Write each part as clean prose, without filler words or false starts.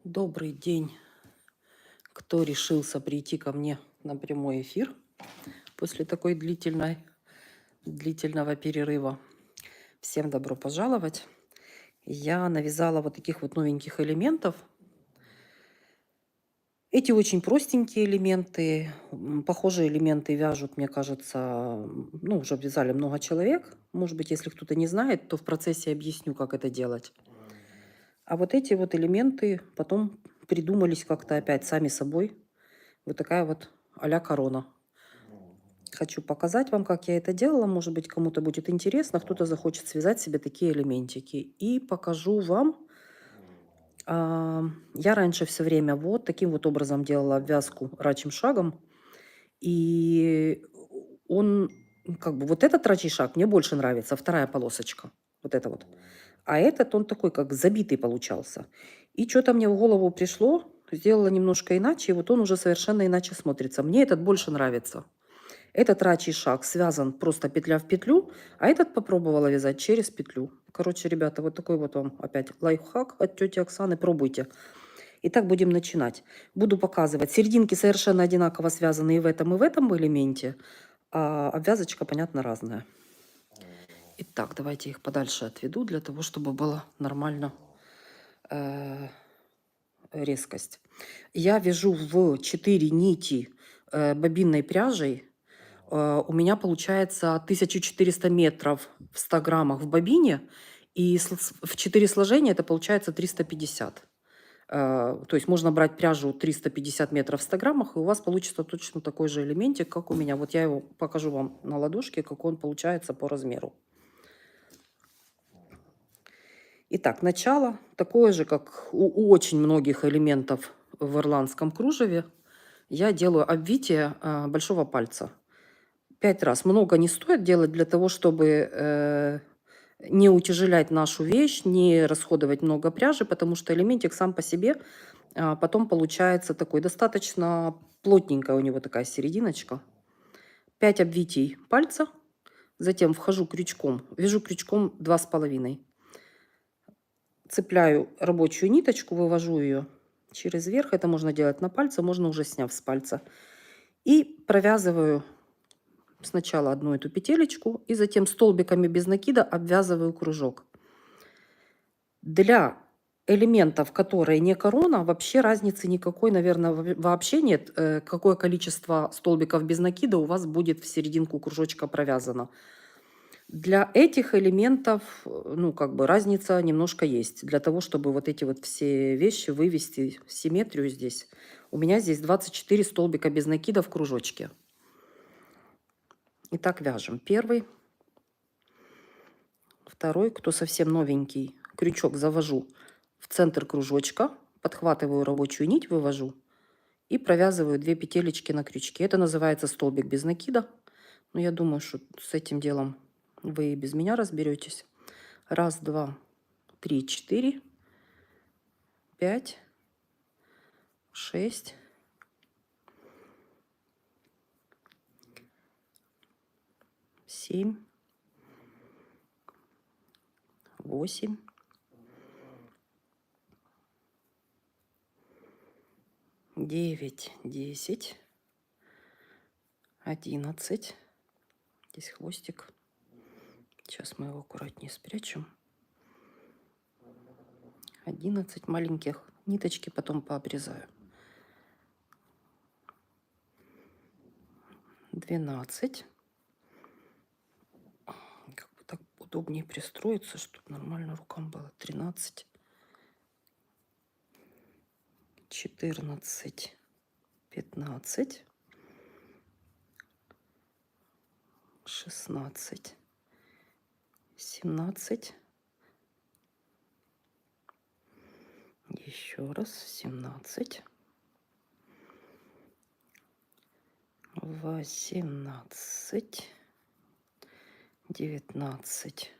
Добрый день, кто решился прийти ко мне на прямой эфир после такой длительного перерыва. Всем добро пожаловать. Я навязала вот таких вот новеньких элементов. Эти очень простенькие элементы. Похожие элементы вяжут, мне кажется, ну, уже вязали много человек. Может быть, если кто-то не знает, то в процессе объясню, как это делать. А вот эти вот элементы потом придумались как-то опять сами собой. Вот такая вот а-ля корона. Хочу показать вам, как я это делала. Может быть, кому-то будет интересно, кто-то захочет связать себе такие элементики. И покажу вам. Я раньше все время вот таким вот образом делала обвязку рачьим шагом. И он, как бы, вот этот рачий шаг мне больше нравится, вторая полосочка. Вот это вот. А этот, он такой, как забитый получался. И что-то мне в голову пришло, сделала немножко иначе, и вот он уже совершенно иначе смотрится. Мне этот больше нравится. Этот рачий шаг связан просто петля в петлю, а этот попробовала вязать через петлю. Короче, ребята, вот такой вот вам опять лайфхак от тети Оксаны. Пробуйте. Итак, будем начинать. Буду показывать. Серединки совершенно одинаково связаны и в этом элементе, а обвязочка, понятно, разная. Итак, давайте их подальше отведу, для того, чтобы была нормально резкость. Я вяжу в 4 нити бобинной пряжей. У меня получается 1400 метров в 100 граммах в бобине, и в 4 сложения это получается 350. То есть можно брать пряжу 350 метров в 100 граммах, и у вас получится точно такой же элементик, как у меня. Вот я его покажу вам на ладошке, как он получается по размеру. Итак, начало такое же, как у очень многих элементов в ирландском кружеве. Я делаю обвитие большого пальца. 5 раз. Много не стоит делать для того, чтобы не утяжелять нашу вещь, не расходовать много пряжи, потому что элементик сам по себе потом получается такой достаточно плотненькая у него такая серединочка. 5 обвитий пальца, затем вхожу крючком, вяжу крючком 2,5. Цепляю рабочую ниточку, вывожу ее через верх. Это можно делать на пальце, можно уже сняв с пальца. И провязываю сначала одну эту петелечку, и затем столбиками без накида обвязываю кружок. Для элементов, которые не корона, вообще разницы никакой, наверное, вообще нет, какое количество столбиков без накида у вас будет в серединку кружочка провязано. Для этих элементов, ну, как бы разница немножко есть. Для того, чтобы вот эти вот все вещи вывести в симметрию здесь, у меня здесь 24 столбика без накида в кружочке. Итак, вяжем. Первый, второй, кто совсем новенький, крючок завожу в центр кружочка, подхватываю рабочую нить, вывожу и провязываю 2 петелечки на крючке. Это называется столбик без накида. Но я думаю, что с этим делом вы и без меня разберетесь. 1, 2, 3, 4, 5, 6, 7, 8, 9, 10, 11. Здесь хвостик. Сейчас мы его аккуратнее спрячем. 11 маленьких ниточки потом пообрезаю. 12. Как бы так удобнее пристроиться, чтобы нормально рукам было. 13. 14. 15. 16. 17. Еще раз. 17. 18. 19.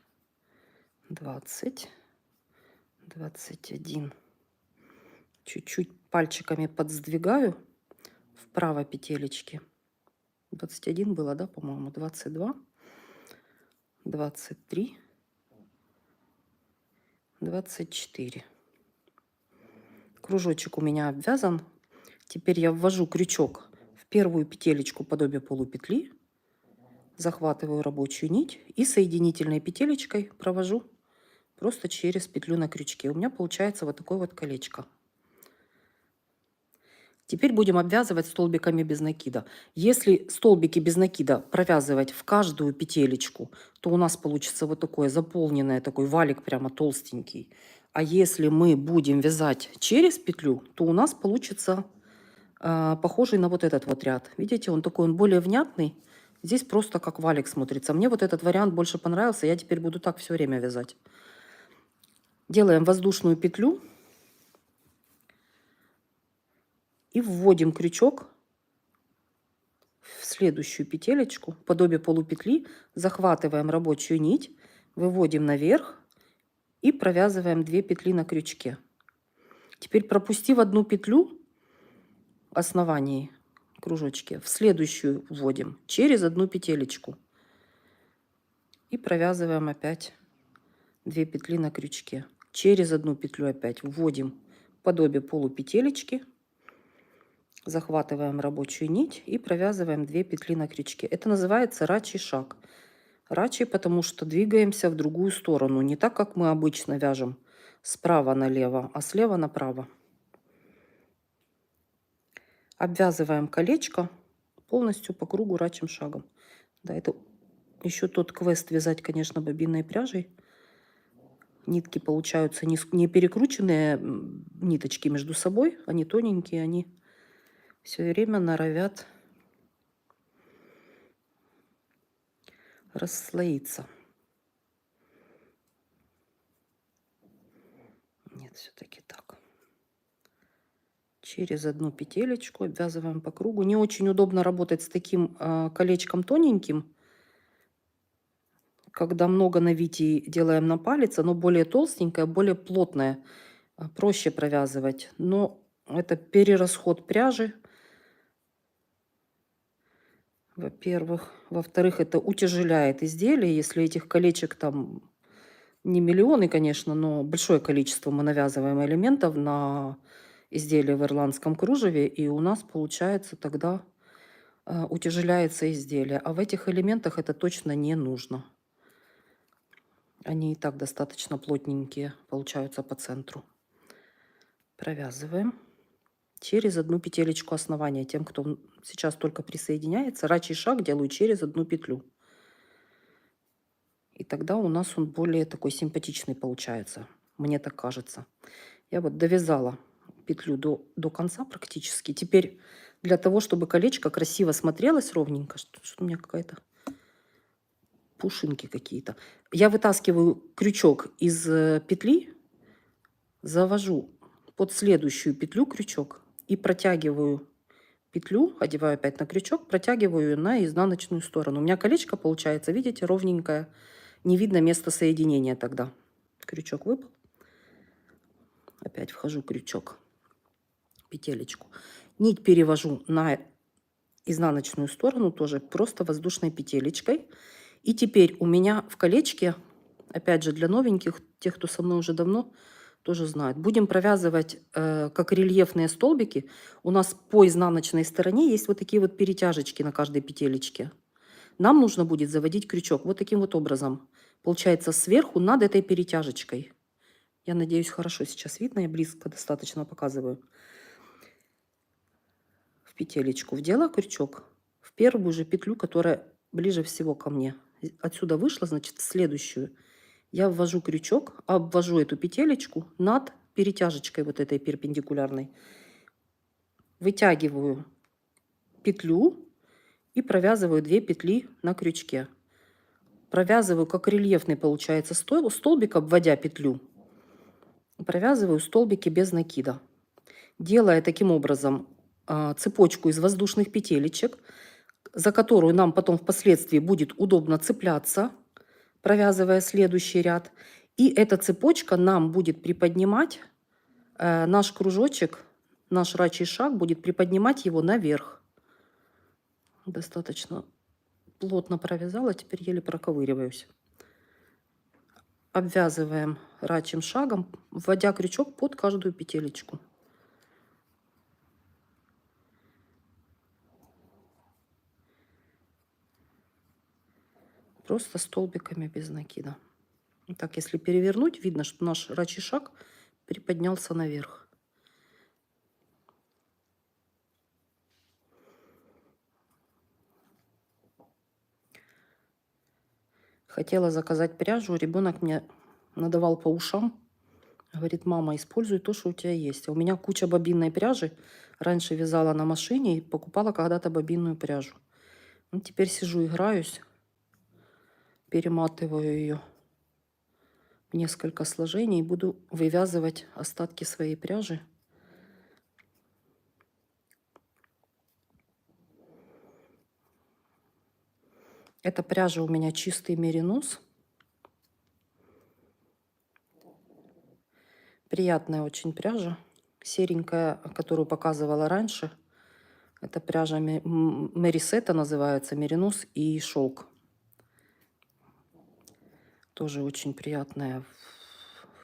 20. 21. Чуть-чуть пальчиками подсдвигаю вправо петелечки. 21 было, да, по-моему? 22. 23. 24. Кружочек у меня обвязан. Теперь я ввожу крючок в первую петелечку подобие полупетли, захватываю рабочую нить и соединительной петелечкой провожу просто через петлю на крючке. У меня получается вот такое вот колечко. Теперь будем обвязывать столбиками без накида. Если столбики без накида провязывать в каждую петелечку, то у нас получится вот такое заполненное, такой валик прямо толстенький. А если мы будем вязать через петлю, то у нас получится похожий на вот этот вот ряд. Видите, он такой, он более внятный. Здесь просто как валик смотрится. Мне вот этот вариант больше понравился. Я теперь буду так все время вязать. Делаем воздушную петлю. И вводим крючок в следующую петелечку, подобие полупетли, захватываем рабочую нить, выводим наверх и провязываем 2 петли на крючке. Теперь, пропустив одну петлю основании кружочки, в следующую вводим через одну петелечку и провязываем опять 2 петли на крючке. Через одну петлю опять вводим подобие полупетелечки, захватываем рабочую нить и провязываем 2 петли на крючке. Это называется рачий шаг. Рачий, потому что двигаемся в другую сторону. Не так, как мы обычно вяжем справа налево, а слева направо. Обвязываем колечко полностью по кругу рачьим шагом. Да, это еще тот квест вязать, конечно, бобинной пряжей. Нитки получаются не перекрученные ниточки между собой, они тоненькие, они все время норовят расслоиться. Нет, все-таки так. Через одну петелечку обвязываем по кругу. Не очень удобно работать с таким колечком тоненьким, когда много навитий делаем на палец, оно более толстенькое, более плотное, проще провязывать. Но это перерасход пряжи, во-первых. Во-вторых, это утяжеляет изделие. Если этих колечек там не миллионы, конечно, но большое количество мы навязываем элементов на изделие в ирландском кружеве, и у нас получается тогда утяжеляется изделие. А в этих элементах это точно не нужно. Они и так достаточно плотненькие получаются по центру. Провязываем через одну петелечку основания. Тем, кто сейчас только присоединяется, рачий шаг делаю через одну петлю. И тогда у нас он более такой симпатичный получается. Мне так кажется. Я вот довязала петлю до конца практически. Теперь для того, чтобы колечко красиво смотрелось ровненько, что у меня какая-то пушинки какие-то. Я вытаскиваю крючок из петли, завожу под следующую петлю крючок и протягиваю петлю, одеваю опять на крючок, протягиваю ее на изнаночную сторону. У меня колечко получается, видите, ровненькое. Не видно места соединения тогда. Крючок выпал. Опять вхожу крючок, петелечку. Нить перевожу на изнаночную сторону, тоже просто воздушной петелечкой. И теперь у меня в колечке, опять же для новеньких, тех, кто со мной уже давно, тоже знают, будем провязывать как рельефные столбики. У нас по изнаночной стороне есть вот такие вот перетяжечки на каждой петелечке. Нам нужно будет заводить крючок вот таким вот образом. Получается сверху над этой перетяжечкой. Я надеюсь, хорошо сейчас видно, я близко достаточно показываю. В петелечку вдела крючок в первую же петлю, которая ближе всего ко мне. Отсюда вышла, значит, в следующую. Я ввожу крючок, обвожу эту петелечку над перетяжечкой вот этой перпендикулярной. Вытягиваю петлю и провязываю 2 петли на крючке. Провязываю как рельефный получается столбик, обводя петлю. Провязываю столбики без накида, делая таким образом цепочку из воздушных петелечек, за которую нам потом впоследствии будет удобно цепляться, провязывая следующий ряд. И эта цепочка нам будет приподнимать наш кружочек, наш рачий шаг будет приподнимать его наверх. Достаточно плотно провязала, теперь еле проковыриваюсь. Обвязываем рачьим шагом, вводя крючок под каждую петелечку. Просто столбиками без накида. Так, если перевернуть, видно, что наш рачий шаг приподнялся наверх. Хотела заказать пряжу, ребенок мне надавал по ушам. Говорит, мама, используй то, что у тебя есть. А у меня куча бобинной пряжи. Раньше вязала на машине и покупала когда-то бобинную пряжу. Ну, теперь сижу, играюсь, перематываю ее в несколько сложений и буду вывязывать остатки своей пряжи. Эта пряжа у меня чистый меринос. Приятная очень пряжа. Серенькая, которую показывала раньше. Это пряжа Мерисета называется, меринос и шелк. Тоже очень приятная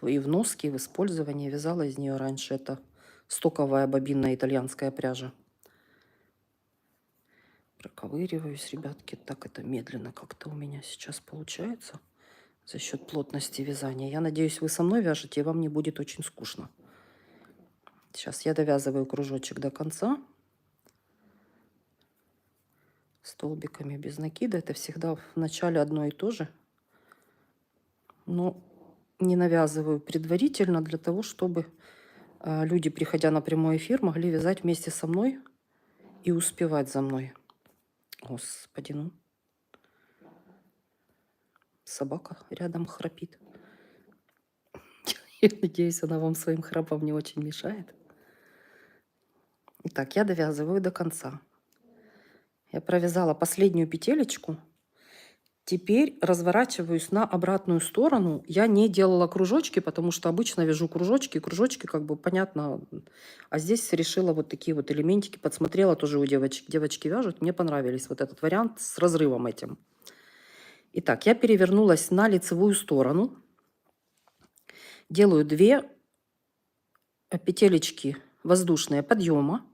и в носке, и в использовании. Вязала из нее раньше. Это стоковая бобинная итальянская пряжа. Проковыриваюсь, ребятки. Так это медленно как-то у меня сейчас получается. За счет плотности вязания. Я надеюсь, вы со мной вяжете, и вам не будет очень скучно. Сейчас я довязываю кружочек до конца. Столбиками без накида. Это всегда в начале одно и то же. Но не навязываю предварительно для того, чтобы люди, приходя на прямой эфир, могли вязать вместе со мной и успевать за мной. Господи, ну. Собака рядом храпит. Я надеюсь, она вам своим храпом не очень мешает. Итак, я довязываю до конца. Я провязала последнюю петелечку. Теперь разворачиваюсь на обратную сторону. Я не делала кружочки, потому что обычно вяжу кружочки. Кружочки как бы понятно. А здесь решила вот такие вот элементики. Подсмотрела тоже у девочек. Девочки вяжут. Мне понравились вот этот вариант с разрывом этим. Итак, я перевернулась на лицевую сторону. Делаю 2 петелечки воздушные подъема.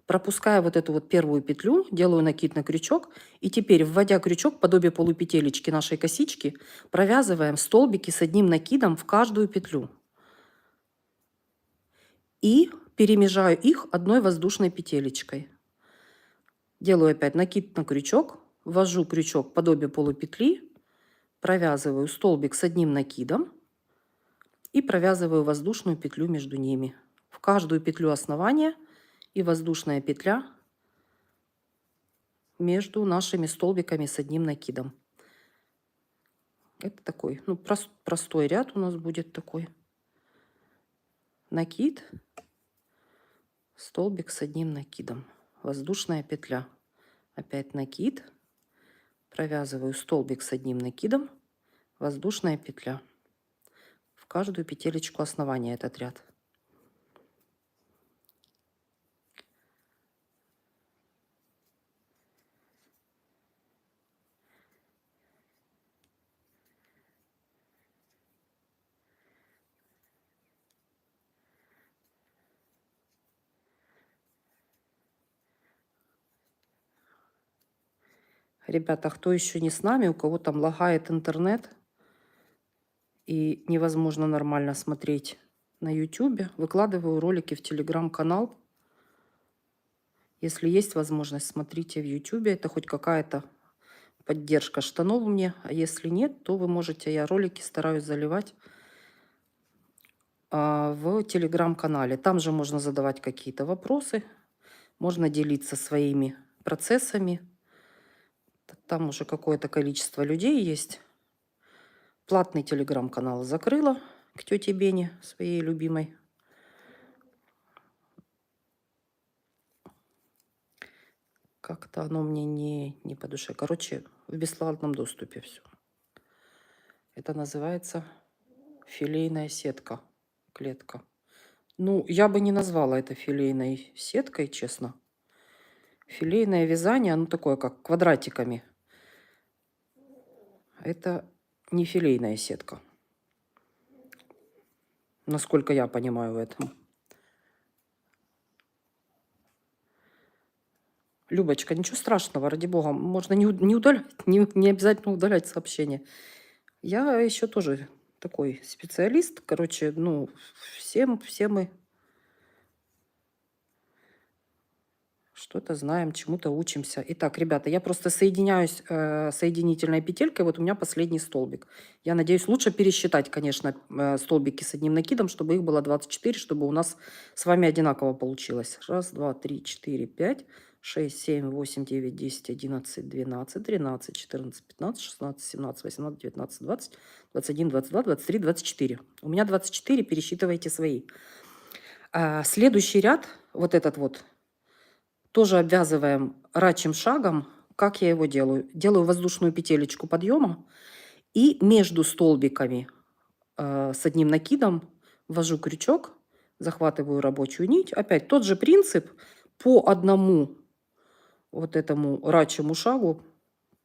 Пропуская вот эту вот первую петлю, делаю накид на крючок. И теперь, вводя крючок, подобие полупетелечки нашей косички, провязываем столбики с одним накидом в каждую петлю. И перемежаю их одной воздушной петелечкой. Делаю опять накид на крючок, ввожу крючок подобие полупетли, провязываю столбик с одним накидом и провязываю воздушную петлю между ними. В каждую петлю основания и воздушная петля между нашими столбиками с одним накидом. Это такой, ну, простой ряд у нас будет такой. Накид, столбик с одним накидом, воздушная петля. Опять накид, провязываю столбик с одним накидом, воздушная петля. В каждую петелечку основания этот ряд. Ребята, кто еще не с нами, у кого там лагает интернет и невозможно нормально смотреть на YouTube, выкладываю ролики в телеграм-канал. Если есть возможность, смотрите в YouTube. Это хоть какая-то поддержка штанов мне. А если нет, то вы можете, я ролики стараюсь заливать в телеграм-канале. Там же можно задавать какие-то вопросы, можно делиться своими процессами. Там уже какое-то количество людей есть. Платный телеграм-канал закрыла к тете Бене, своей любимой. Как-то оно мне не по душе. Короче, в бесплатном доступе все. Это называется филейная сетка, клетка. Ну, я бы не назвала это филейной сеткой, честно. Филейное вязание, оно такое, как квадратиками. Это не филейная сетка. Насколько я понимаю в этом. Любочка, ничего страшного, ради бога. Можно не удалять, не обязательно удалять сообщение. Я еще тоже такой специалист. Короче, ну, все мы что-то знаем, чему-то учимся. Итак, ребята, я просто соединяюсь соединительной петелькой. Вот у меня последний столбик. Я надеюсь, лучше пересчитать, конечно, столбики с одним накидом, чтобы их было 24, чтобы у нас с вами одинаково получилось. Раз, два, три, четыре, пять, 6, 7, 8, 9, 10, 11, 12, 13, 14, 15, 16, 17, 18, 19, 20, 21, 22, 23, 24. У меня 24, пересчитывайте свои. Следующий ряд, вот этот вот, тоже обвязываем рачьим шагом. Как я его делаю? Делаю воздушную петелечку подъема и между столбиками с одним накидом ввожу крючок, захватываю рабочую нить. Опять тот же принцип, по одному вот этому рачьему шагу,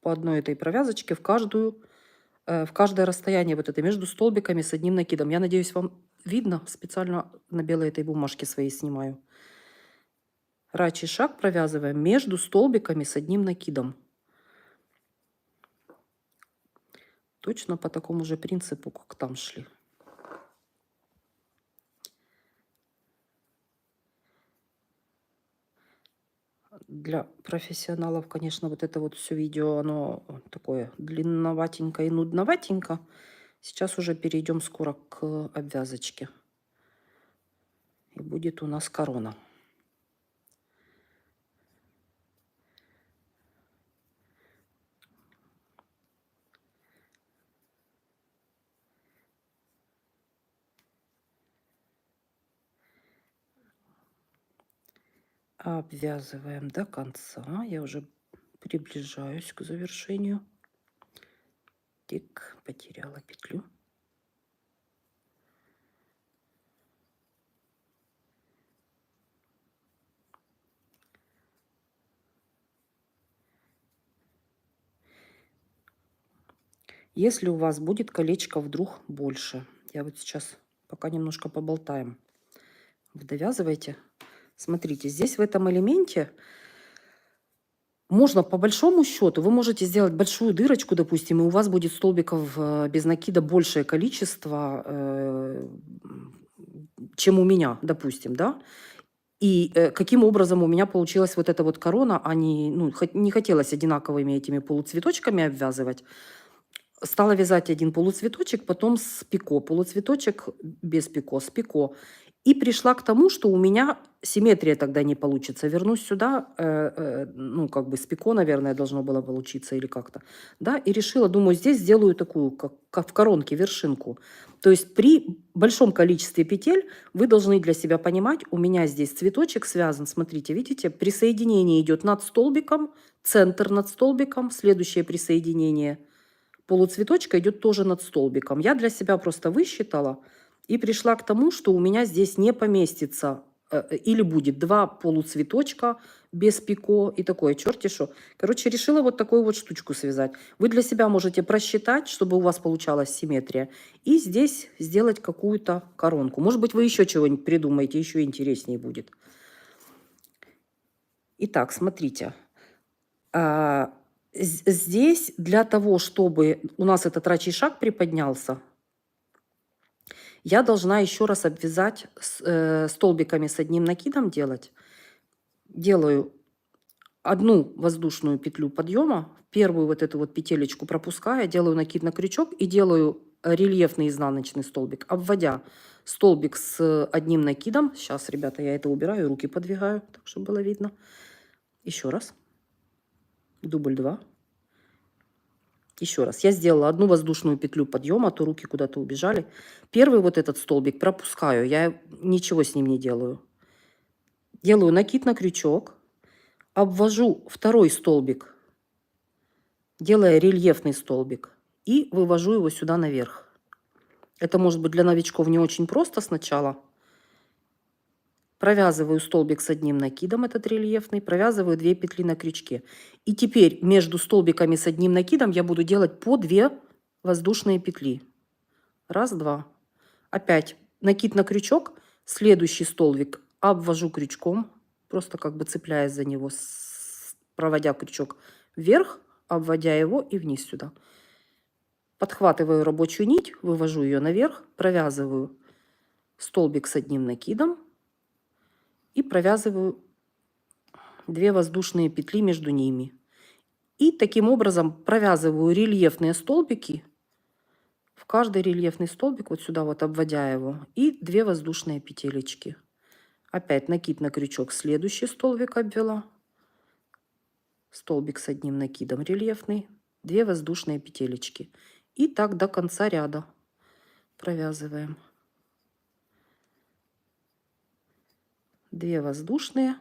по одной этой провязочке в каждое расстояние вот это между столбиками с одним накидом. Я надеюсь, вам видно. Специально на белой этой бумажке своей снимаю. Рачий шаг провязываем между столбиками с одним накидом. Точно по такому же принципу, как там шли. Для профессионалов, конечно, вот это вот все видео, оно такое длинноватенько и нудноватенько. Сейчас уже перейдем скоро к обвязочке. И будет у нас корона. Обвязываем до конца. Я уже приближаюсь к завершению. Тик, потеряла петлю. Если у вас будет колечко вдруг больше, я вот сейчас пока немножко поболтаем, вы довязываете. Смотрите, здесь в этом элементе можно по большому счету, вы можете сделать большую дырочку, допустим, и у вас будет столбиков без накида большее количество, чем у меня, допустим, да. И каким образом у меня получилась вот эта вот корона, не хотелось одинаковыми этими полуцветочками обвязывать. Стала вязать один полуцветочек, потом с пико, полуцветочек без пико, с пико. И пришла к тому, что у меня симметрия тогда не получится. Вернусь сюда, ну, как бы с пико, наверное, должно было получиться или как-то. Да, и решила, думаю, здесь сделаю такую, как в коронке, вершинку. То есть при большом количестве петель вы должны для себя понимать, у меня здесь цветочек связан, смотрите, видите, присоединение идет над столбиком, центр над столбиком, следующее присоединение – полуцветочка идет тоже над столбиком. Я для себя просто высчитала и пришла к тому, что у меня здесь не поместится или будет два полуцветочка без пико и такое, черти шо. Короче, решила вот такую вот штучку связать. Вы для себя можете просчитать, чтобы у вас получалась симметрия, и здесь сделать какую-то коронку. Может быть, вы еще чего-нибудь придумаете, еще интереснее будет. Итак, смотрите. Здесь для того, чтобы у нас этот рачий шаг приподнялся, я должна еще раз обвязать столбиками с одним накидом делать. Делаю одну воздушную петлю подъема, первую вот эту вот петелечку пропуская, делаю накид на крючок и делаю рельефный изнаночный столбик, обводя столбик с одним накидом. Сейчас, ребята, я это убираю, руки подвигаю, так чтобы было видно. Еще раз. Дубль 2. Еще раз. Я сделала одну воздушную петлю подъема, а то руки куда-то убежали. Первый вот этот столбик пропускаю. Я ничего с ним не делаю. Делаю накид на крючок. Обвожу второй столбик, делая рельефный столбик. И вывожу его сюда наверх. Это может быть для новичков не очень просто сначала. Провязываю столбик с одним накидом, этот рельефный, провязываю 2 петли на крючке. И теперь между столбиками с одним накидом я буду делать по 2 воздушные петли. Раз, два. Опять накид на крючок, следующий столбик обвожу крючком, просто как бы цепляясь за него проводя крючок вверх, обводя его и вниз сюда. Подхватываю рабочую нить, вывожу ее наверх, провязываю столбик с одним накидом и провязываю 2 воздушные петли между ними. И таким образом провязываю рельефные столбики. В каждый рельефный столбик вот сюда вот обводя его и 2 воздушные петелечки. Опять накид на крючок, следующий столбик обвела. Столбик с одним накидом рельефный, 2 воздушные петелечки. И так до конца ряда провязываем. 2 воздушные,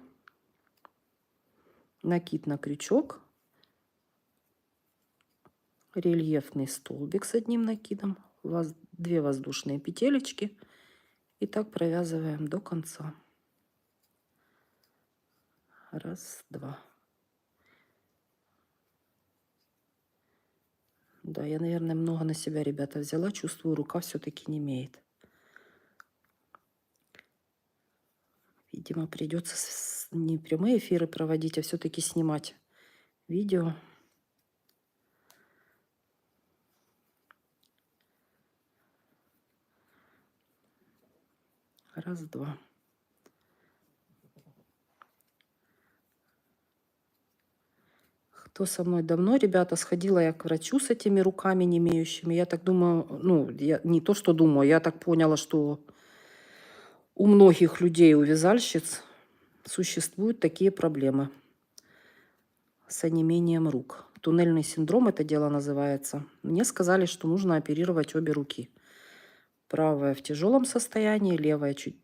накид на крючок, рельефный столбик с одним накидом, 2 воздушные петелечки. И так провязываем до конца. Раз, два. Да, я, наверное, много на себя, ребята, взяла. Чувствую, рука все-таки не имеет. Видимо, придется не прямые эфиры проводить, а все-таки снимать видео. Раз, два. Кто со мной давно, ребята, сходила я к врачу с этими руками не имеющими. Я так думаю, ну, я не то, что думаю, я так поняла, что у многих людей, у вязальщиц существуют такие проблемы с онемением рук. Туннельный синдром это дело называется. Мне сказали, что нужно оперировать обе руки. Правая в тяжелом состоянии, левая чуть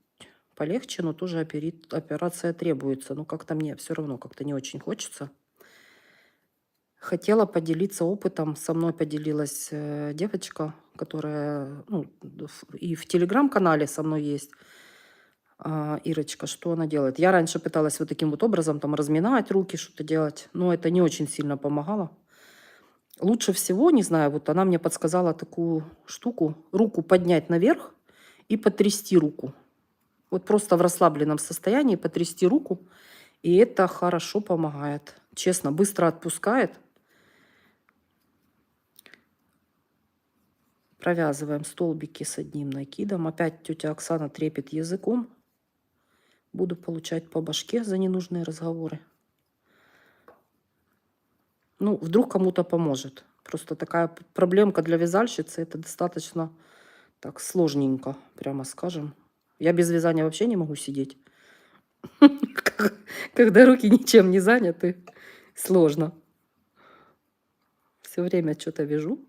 полегче, но тоже операция требуется. Но как-то мне все равно как-то не очень хочется. Хотела поделиться опытом. Со мной поделилась девочка, которая и в телеграм-канале со мной есть. Ирочка, что она делает? Я раньше пыталась вот таким вот образом там разминать руки, что-то делать, но это не очень сильно помогало. Лучше всего, не знаю, вот она мне подсказала такую штуку, руку поднять наверх и потрясти руку. Вот просто в расслабленном состоянии потрясти руку, и это хорошо помогает. Честно, быстро отпускает. Провязываем столбики с одним накидом. Опять тетя Оксана трепет языком. Буду получать по башке за ненужные разговоры. Ну, вдруг кому-то поможет. Просто такая проблемка для вязальщицы. Это достаточно так сложненько, прямо скажем. Я без вязания вообще не могу сидеть. Когда руки ничем не заняты, сложно. Все время что-то вяжу.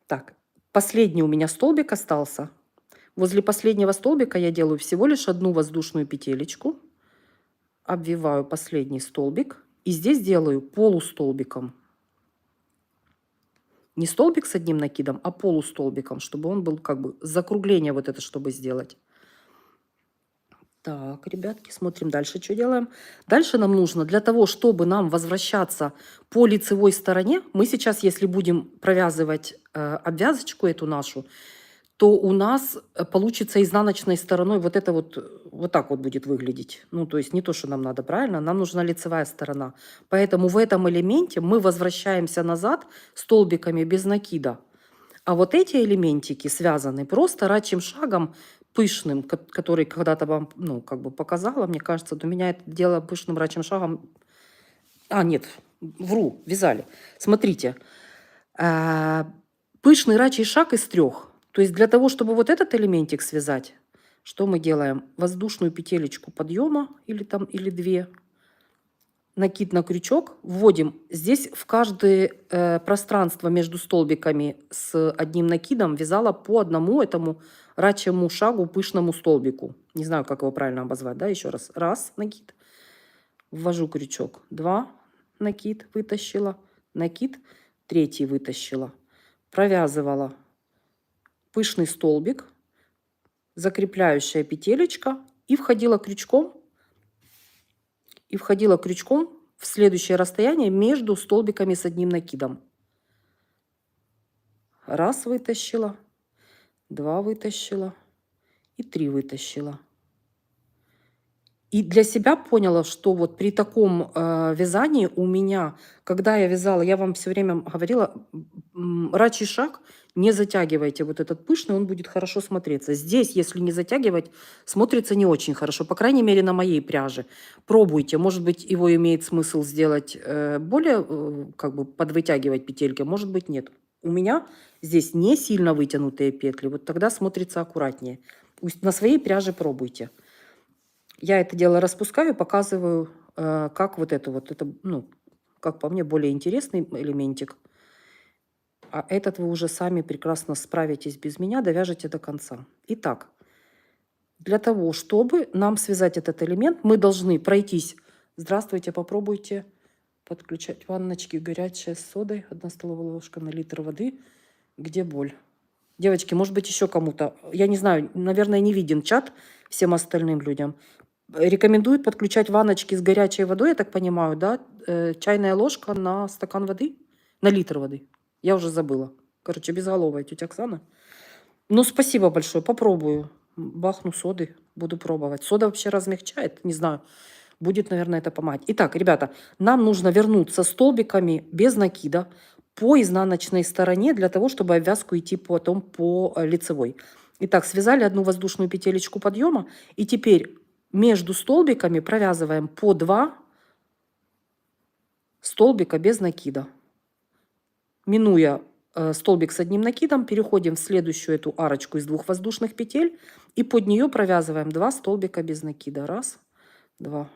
Так, последний у меня столбик остался. Возле последнего столбика я делаю всего лишь одну воздушную петелечку. Обвиваю последний столбик. И здесь делаю полустолбиком. Не столбик с одним накидом, а полустолбиком, чтобы он был как бы закругление вот это, чтобы сделать. Так, ребятки, смотрим дальше, что делаем. Дальше нам нужно для того, чтобы нам возвращаться по лицевой стороне, мы сейчас, если будем провязывать обвязочку эту нашу, то у нас получится изнаночной стороной вот это вот так вот будет выглядеть. Ну, то есть не то, что нам надо, правильно? Нам нужна лицевая сторона. Поэтому в этом элементе мы возвращаемся назад столбиками без накида. А вот эти элементики связаны просто рачьим шагом пышным, который когда-то вам, ну, как бы показала. Мне кажется, у меня это дело пышным рачьим шагом... нет, вру, вязали. Смотрите, пышный рачий шаг из 3. То есть для того, чтобы вот этот элементик связать, что мы делаем? Воздушную петелечку подъема или 2, накид на крючок, вводим здесь в каждое пространство между столбиками с одним накидом вязала по одному этому рачьему шагу пышному столбику. Не знаю, как его правильно обозвать, да, еще раз. Раз, накид, ввожу крючок, 2, накид, вытащила, накид, 3 вытащила, провязывала пышный столбик, закрепляющая петелечка и входила крючком в следующее расстояние между столбиками с одним накидом. Раз вытащила, 2 вытащила и 3 вытащила. И для себя поняла, что вот при таком вязании у меня, когда я вязала, я вам все время говорила, рачий шаг, не затягивайте вот этот пышный, он будет хорошо смотреться. Здесь, если не затягивать, смотрится не очень хорошо, по крайней мере, на моей пряже. Пробуйте, может быть, его имеет смысл сделать более, как бы подвытягивать петельки, может быть, нет. У меня здесь не сильно вытянутые петли, вот тогда смотрится аккуратнее. На своей пряже пробуйте. Я это дело распускаю, показываю, как вот это вот, это, ну, как по мне, более интересный элементик. А этот вы уже сами прекрасно справитесь без меня, довяжете до конца. Итак, для того, чтобы нам связать этот элемент, мы должны пройтись. Здравствуйте, попробуйте подключать ванночки горячие с содой. 1 столовая ложка на литр воды. Где боль? Девочки, может быть, еще кому-то. Я не знаю, наверное, не виден чат всем остальным людям. Рекомендуют подключать ванночки с горячей водой, я так понимаю, да? Чайная ложка на стакан воды, на литр воды. Я уже забыла. Короче, безголовая тетя Оксана. Ну, спасибо большое, попробую. Бахну соды, буду пробовать. Сода вообще размягчает, не знаю. Будет, наверное, это помогать. Итак, ребята, нам нужно вернуться столбиками без накида по изнаночной стороне для того, чтобы обвязку идти потом по лицевой. Итак, связали одну воздушную петелечку подъема. И теперь между столбиками провязываем по 2 столбика без накида. Минуя столбик с одним накидом, переходим в следующую эту арочку из 2 воздушных петель и под нее провязываем 2 столбика без накида. 1, 2.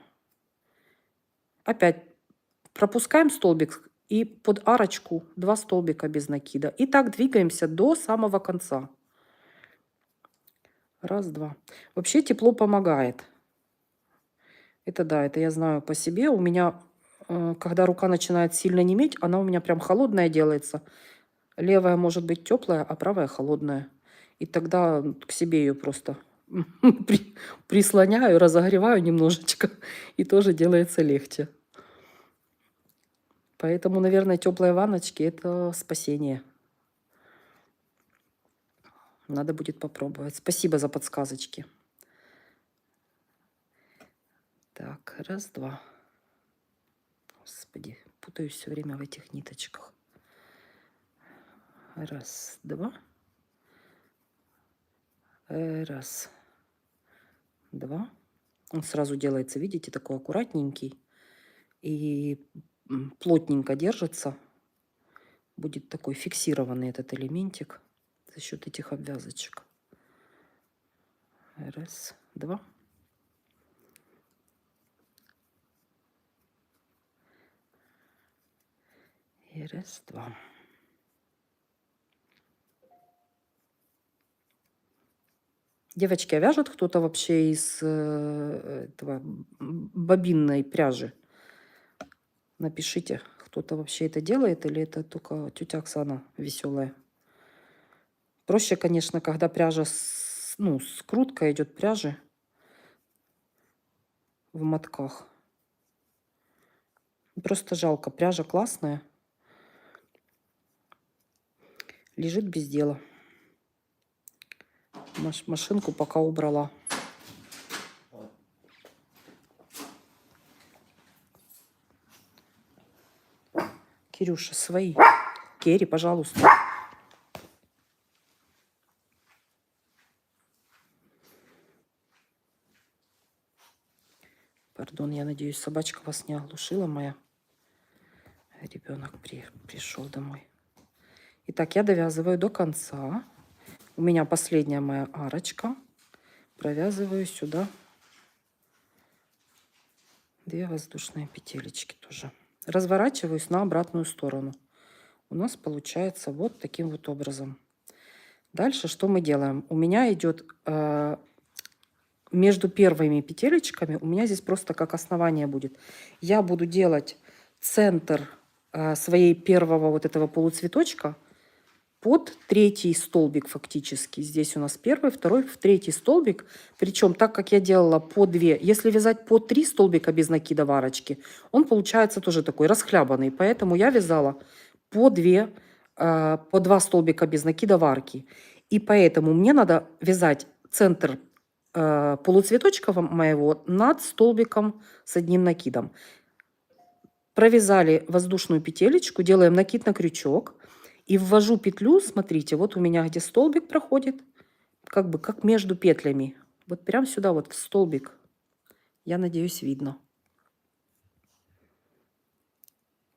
Опять пропускаем столбик и под арочку 2 столбика без накида. И так двигаемся до самого конца. 1, 2. Вообще тепло помогает. Это да, это я знаю по себе. У меня, когда рука начинает сильно неметь, она у меня прям холодная делается. Левая может быть теплая, а правая холодная. И тогда к себе ее просто прислоняю, разогреваю немножечко, и тоже делается легче. Поэтому, наверное, теплые ванночки – это спасение. Надо будет попробовать. Спасибо за подсказочки. Так, 1, 2. Господи, путаюсь все время в этих ниточках. 1, 2. 1, 2. Он сразу делается, видите, такой аккуратненький. И плотненько держится. Будет такой фиксированный этот элементик за счет этих обвязочек. 1, 2. И 1, 2. Девочки, а вяжет кто-то вообще из этого бобинной пряжи? Напишите, кто-то вообще это делает или это только тетя Оксана веселая? Проще, конечно, когда пряжа, скрутка идет пряжи в мотках. Просто жалко, пряжа классная. Лежит без дела. Машинку пока убрала. Кирюша, свои. Керри, пожалуйста. Пардон, я надеюсь, собачка вас не оглушила моя. Ребенок пришел домой. Итак, я довязываю до конца. У меня последняя моя арочка. Провязываю сюда 2 воздушные петелечки тоже. Разворачиваюсь на обратную сторону. У нас получается вот таким вот образом. Дальше что мы делаем? У меня идет между первыми петелечками, у меня здесь просто как основание будет. Я буду делать центр своей первого вот этого полуцветочка под 3-й столбик фактически. Здесь у нас 1-й, 2-й, в 3-й столбик. Причем так как я делала по 2, если вязать по 3 столбика без накида в арочке, он получается тоже такой расхлябанный. Поэтому я вязала по 2 столбика без накида в арки. И поэтому мне надо вязать центр полуцветочка моего над столбиком с одним накидом. Провязали воздушную петелечку, делаем накид на крючок и ввожу петлю, смотрите, вот у меня где столбик проходит, как бы как между петлями. Вот прям сюда вот в столбик. Я надеюсь, видно.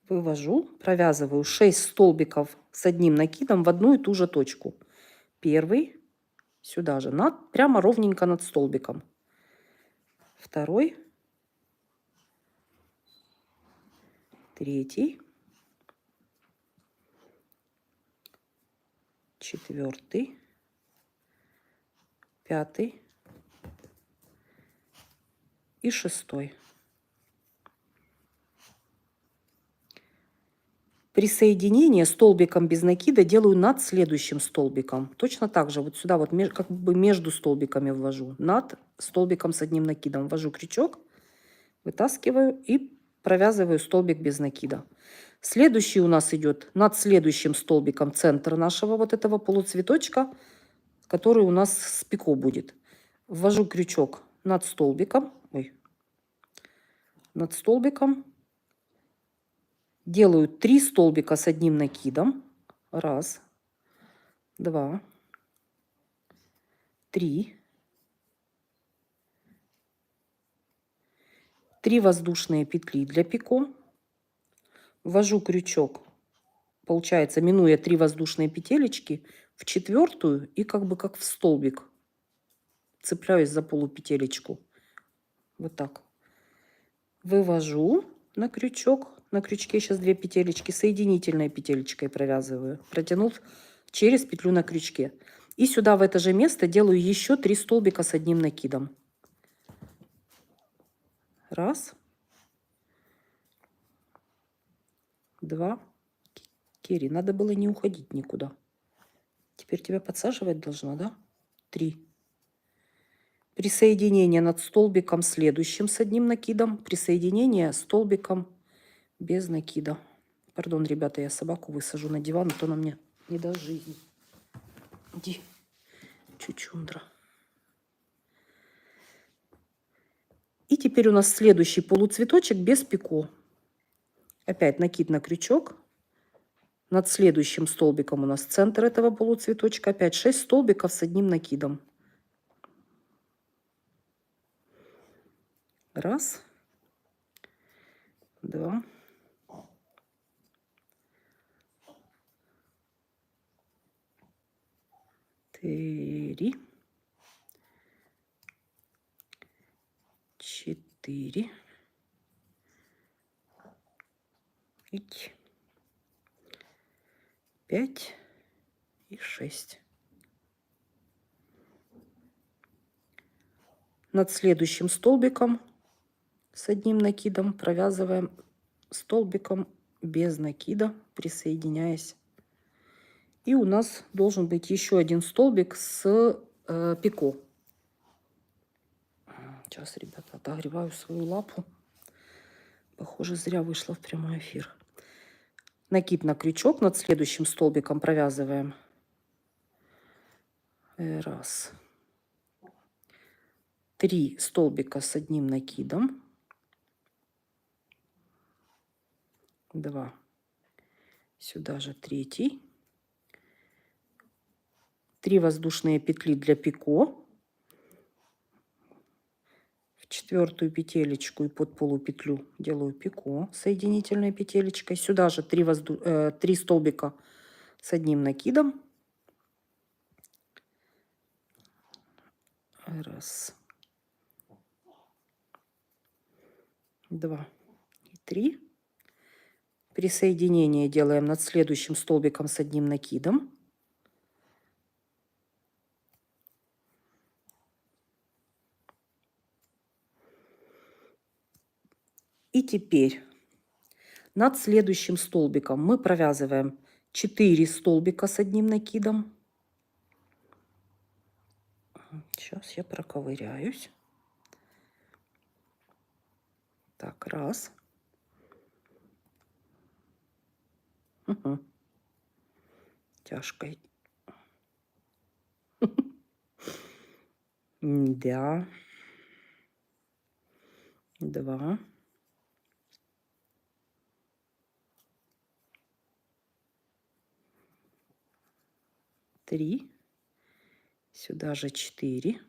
Вывожу, провязываю 6 столбиков с одним накидом в одну и ту же точку. Первый, сюда же, прямо ровненько над столбиком. Второй, третий, четвертый, пятый и шестой. Присоединение столбиком без накида делаю над следующим столбиком. Точно так же вот сюда вот как бы между столбиками ввожу. Над столбиком с одним накидом ввожу крючок, вытаскиваю и провязываю столбик без накида. Следующий у нас идет над следующим столбиком центр нашего вот этого полуцветочка, который у нас с пико будет. Ввожу крючок над столбиком, над столбиком. Делаю 3 столбика с одним накидом. Раз, два, три. 3 воздушные петли для пико. Ввожу крючок, получается, минуя 3 воздушные петелечки, в четвертую и как бы как в столбик. Цепляюсь за полупетелечку. Вот так. Вывожу на крючок. На крючке сейчас 2 петелечки. Соединительной петелечкой провязываю, протянув через петлю на крючке. И сюда в это же место делаю еще 3 столбика с одним накидом. Раз. Два. Кири, надо было не уходить никуда. Теперь тебя подсаживать должна, да? 3. Присоединение над столбиком следующим с одним накидом. Присоединение столбиком без накида. Пардон, ребята, я собаку высажу на диван, а то она мне не даст жизни. Иди, чучундра. И теперь у нас следующий полуцветочек без пико. Опять накид на крючок. Над следующим столбиком у нас центр этого полуцветочка. Опять 6 столбиков с одним накидом. Раз. Два. Три. 4. 5 и 6. Над следующим столбиком с одним накидом провязываем столбиком без накида, присоединяясь. И у нас должен быть еще один столбик с пико. Сейчас, ребята, отогреваю свою лапу. Похоже, зря вышла в прямой эфир. Накид на крючок, над следующим столбиком провязываем. Раз. 3 столбика с одним накидом. 2. Сюда же 3. 3 воздушные петли для пико. В четвертую петелечку и под полупетлю делаю пико соединительной петелечкой. Сюда же 3 столбика с одним накидом. Раз. 2 и 3. Присоединение делаем над следующим столбиком с одним накидом. И теперь над следующим столбиком мы провязываем 4 столбика с одним накидом. Сейчас я проковыряюсь. Так, раз. Угу. Тяжко. Да. 2. 3. Сюда же 4.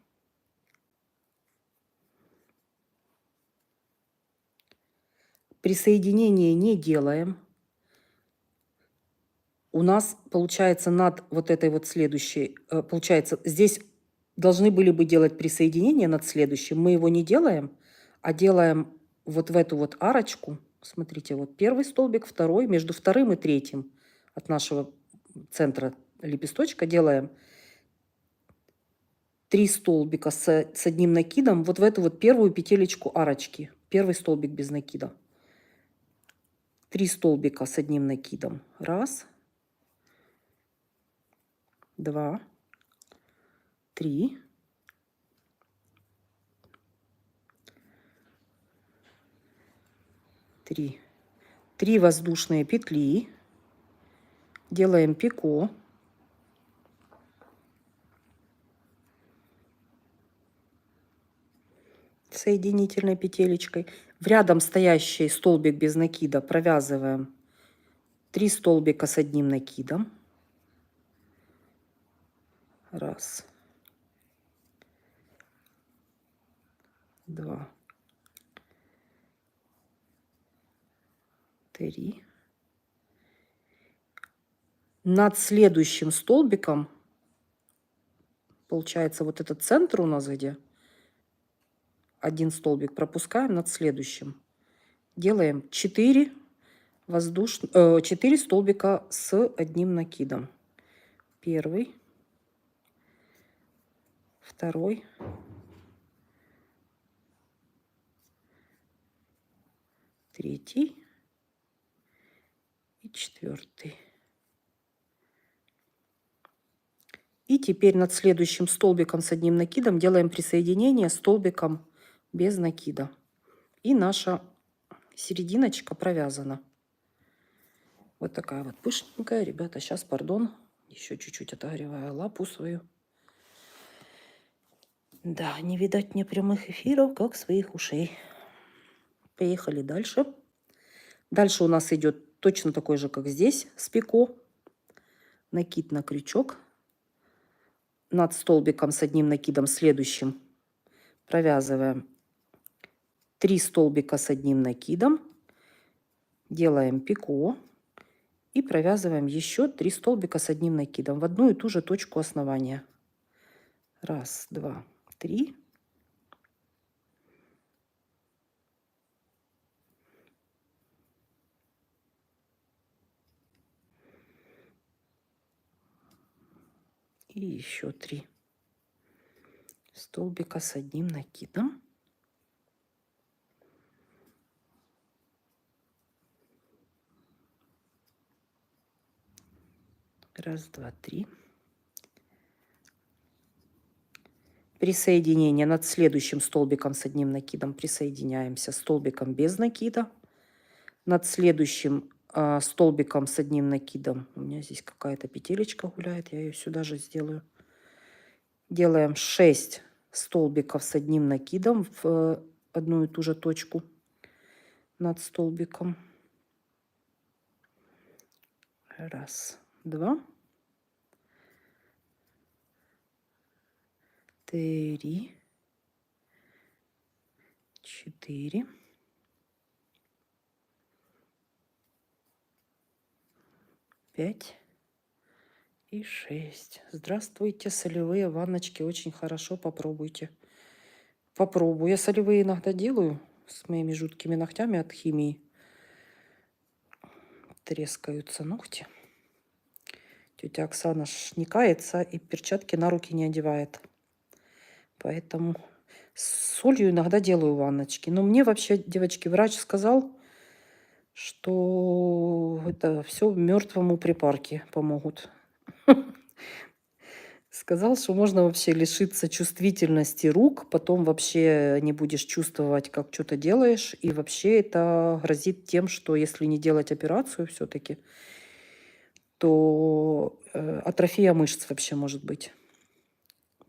Присоединение не делаем. У нас получается над вот этой вот следующей, получается, здесь должны были бы делать присоединение над следующим. Мы его не делаем, а делаем вот в эту вот арочку. Смотрите, вот первый столбик, второй, между вторым и третьим от нашего центра лепесточка делаем 3 столбика с одним накидом вот в эту вот первую петелечку арочки. Первый столбик без накида. 3 столбика с одним накидом. 1, 2, 3. 3. 3 воздушные петли. Делаем пико. Соединительной петелечкой. В рядом стоящий столбик без накида провязываем 3 столбика с одним накидом. 1, 2, 3. Над следующим столбиком, получается, вот этот центр у нас где, один столбик пропускаем над следующим. Делаем 4 4 столбика с одним накидом. Первый, второй, третий и 4. И теперь над следующим столбиком с одним накидом делаем присоединение столбиком без накида. И наша серединочка провязана. Вот такая вот пышненькая. Ребята, сейчас, пардон, еще чуть-чуть отогреваю лапу свою. Да, не видать мне прямых эфиров, как своих ушей. Поехали дальше. Дальше у нас идет точно такой же, как здесь, с пико. Накид на крючок. Над столбиком с одним накидом следующим провязываем 3 столбика с одним накидом. Делаем пико. И провязываем еще 3 столбика с одним накидом в одну и ту же точку основания. 1, 2, 3. И еще 3 столбика с одним накидом. 1, 2, 3. Присоединение над следующим столбиком с одним накидом присоединяемся столбиком без накида. Над следующим столбиком с одним накидом, у меня здесь какая-то петелечка гуляет, я ее сюда же сделаю. Делаем 6 столбиков с одним накидом в одну и ту же точку над столбиком. 1, 2, 3, 4, 5 и 6. Здравствуйте, солевые ванночки. Очень хорошо, попробуйте. Попробую. Я солевые иногда делаю с моими жуткими ногтями от химии. Трескаются ногти. Тетя Оксана шникается и перчатки на руки не одевает. Поэтому с солью иногда делаю ванночки. Но мне вообще, девочки, врач сказал, что это все мертвому припарке помогут. Сказал, что можно вообще лишиться чувствительности рук, потом вообще не будешь чувствовать, как что-то делаешь. И вообще это грозит тем, что если не делать операцию все-таки, то атрофия мышц вообще может быть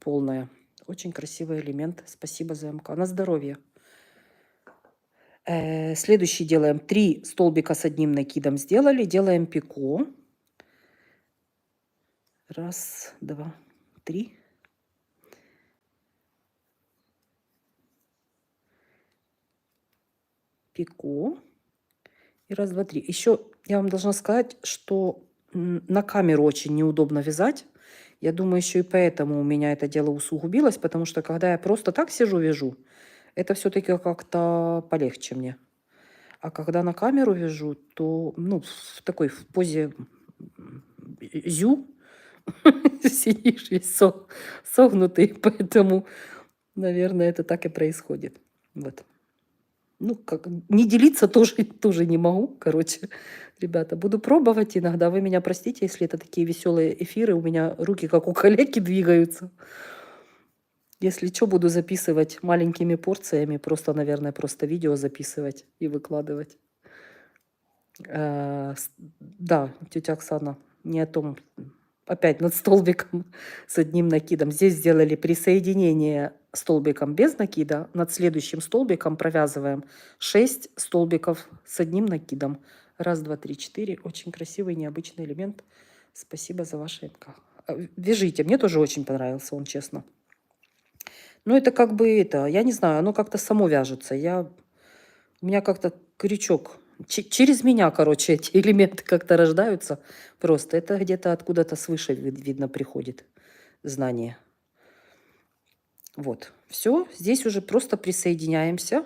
полная. Очень красивый элемент. Спасибо, ЗМК. На здоровье. Следующий делаем 3 столбика с одним накидом сделали. Делаем пико. 1, 2, 3. Пико. И 1, 2, 3. Еще я вам должна сказать, что на камеру очень неудобно вязать. Я думаю, еще и поэтому у меня это дело усугубилось, потому что когда я просто так сижу, вяжу, это все-таки как-то полегче мне. А когда на камеру вяжу, то, ну, в такой в позе зю сидишь весь согнутый, поэтому, наверное, это так и происходит. Вот. Ну, как не делиться тоже не могу, короче. Ребята, буду пробовать иногда. Вы меня простите, если это такие веселые эфиры. У меня руки, как у коллеги, двигаются. Если что, буду записывать маленькими порциями. Просто, наверное, просто видео записывать и выкладывать. Да, тетя Оксана, не о том. Опять над столбиком с одним накидом. Здесь сделали присоединение столбиком без накида. Над следующим столбиком провязываем 6 столбиков с одним накидом. 1, 2, 3, 4. Очень красивый, необычный элемент. Спасибо за ваше МК. Вяжите, мне тоже очень понравился он, честно. Но это как бы это, я не знаю, оно как-то само вяжется. У меня как-то крючок. Через меня, короче, эти элементы как-то рождаются. Просто это где-то откуда-то свыше, видно, приходит знание. Вот, все. Здесь уже просто присоединяемся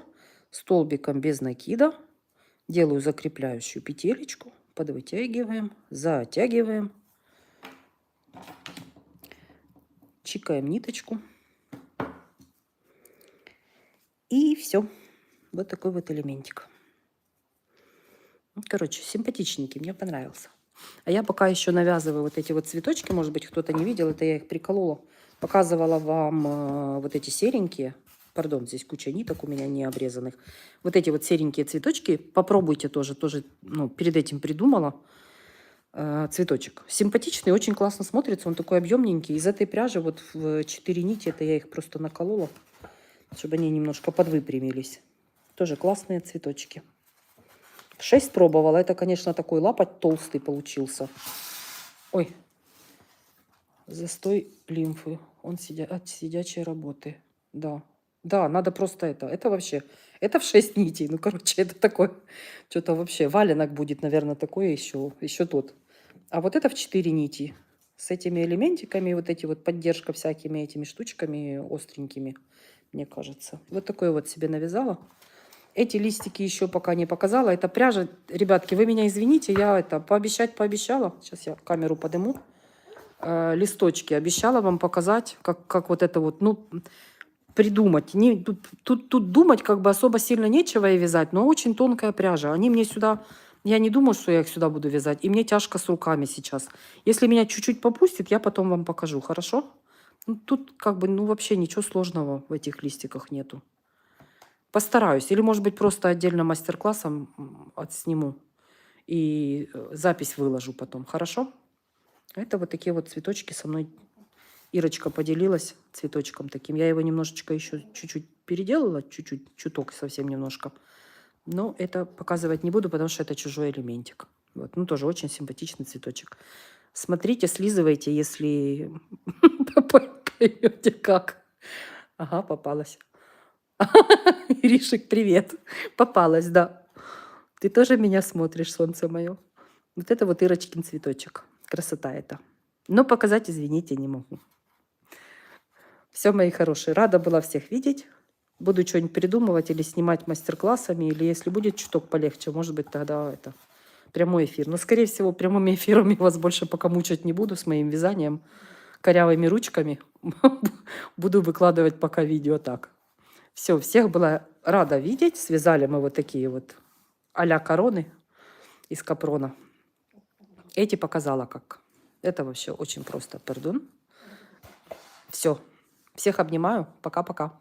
столбиком без накида. Делаю закрепляющую петелечку. Подвытягиваем, затягиваем. Чикаем ниточку. И все. Вот такой вот элементик. Короче, симпатичненький, мне понравился. А я пока еще навязываю вот эти вот цветочки, может быть, кто-то не видел, это я их приколола. Показывала вам вот эти серенькие. Пардон, здесь куча ниток у меня не обрезанных. Вот эти вот серенькие цветочки. Попробуйте тоже, ну, перед этим придумала цветочек. Симпатичный, очень классно смотрится, он такой объемненький. Из этой пряжи вот в 4 нити, это я их просто наколола, чтобы они немножко подвыпрямились. Тоже классные цветочки. 6 пробовала. Это, конечно, такой лапоть толстый получился. Ой, застой лимфы. Он от сидячей работы. Да. Да, надо просто это. Это вообще, это в 6 нитей. Ну, короче, это такое, что-то вообще. Валенок будет, наверное, такое еще тот. А вот это в 4 нити. С этими элементиками, вот эти вот поддержка всякими этими штучками остренькими, мне кажется. Вот такое вот себе навязала. Эти листики еще пока не показала. Это пряжа. Ребятки, вы меня извините, я это пообещала. Сейчас я камеру подниму. Листочки. Обещала вам показать, как вот это вот, ну, придумать. Тут думать как бы особо сильно нечего и вязать, но очень тонкая пряжа. Они мне сюда... Я не думаю, что я их сюда буду вязать. И мне тяжко с руками сейчас. Если меня чуть-чуть попустит, я потом вам покажу. Хорошо? Ну, тут как бы, ну, вообще ничего сложного в этих листиках нету. Постараюсь. Или, может быть, просто отдельно мастер-классом отсниму. И запись выложу потом. Хорошо? Это вот такие вот цветочки со мной. Ирочка поделилась цветочком таким. Я его немножечко еще чуть-чуть переделала. Чуток совсем немножко. Но это показывать не буду, потому что это чужой элементик. Вот. Ну, тоже очень симпатичный цветочек. Смотрите, слизывайте, если поймете как. Ага, попалась. Иришек, привет. Попалась, да. Ты тоже меня смотришь, солнце мое. Вот это вот Ирочкин цветочек. Красота это. Но показать, извините, не могу. Все, мои хорошие. Рада была всех видеть. Буду что-нибудь придумывать или снимать мастер-классами. Или если будет чуток полегче, может быть, тогда это прямой эфир. Но, скорее всего, прямыми эфирами вас больше пока мучать не буду с моим вязанием. Корявыми ручками. Буду выкладывать пока видео так. Все, всех была рада видеть. Связали мы вот такие вот а-ля короны из капрона. Эти показала как. Это вообще очень просто, пардон. Все. Всех обнимаю. Пока-пока.